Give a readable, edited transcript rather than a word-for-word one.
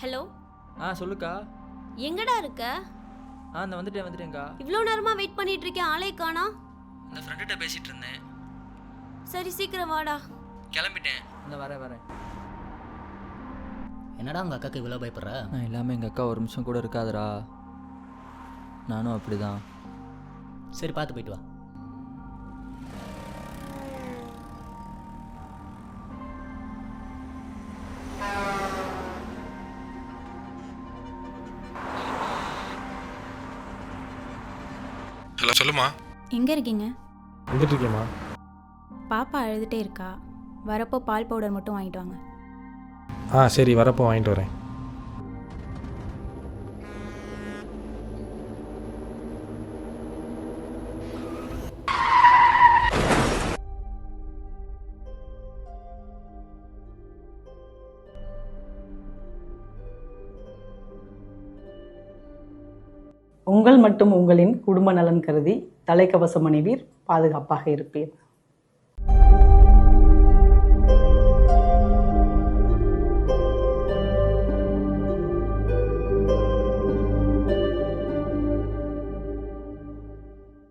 Hello. சொல்லுக்கா. எங்கடா இருக்க? இந்த வந்துட்டேன்க்கா. இவ்வளோ நேரமா வெயிட் பண்ணிட்டு இருக்கேன், ஆளே காணா. இந்த ஃப்ரெண்ட்ட பேசிட்டு இருந்தேன். சரி சீக்கிரம் வாடா. கிளம்பிட்டேன். வரேன். என்னடா உங்கள் அக்காவுக்கு இவ்வளோ பயப்படுற? நான் இல்லாமல் எங்கள் அக்கா ஒரு நிமிஷம் கூட இருக்காதுடா. நானும் அப்படிதான். சரி பார்த்து போயிட்டு வா. ஹலோ சொல்லுமா. எங்கே இருக்கீங்க? வந்துட்டு இருக்கேம்மா. பாப்பா அழுதுகிட்டே இருக்கா. வரப்போ பால் பவுடர் மட்டும் வாங்கிட்டு வாங்க. சரி வரப்போ வாங்கிட்டு வரேன். உங்கள் மற்றும் உங்களின் குடும்ப நலன் கருதி தலைக்கவசம் அணிவீர், பாதுகாப்பாக இருப்பீர்.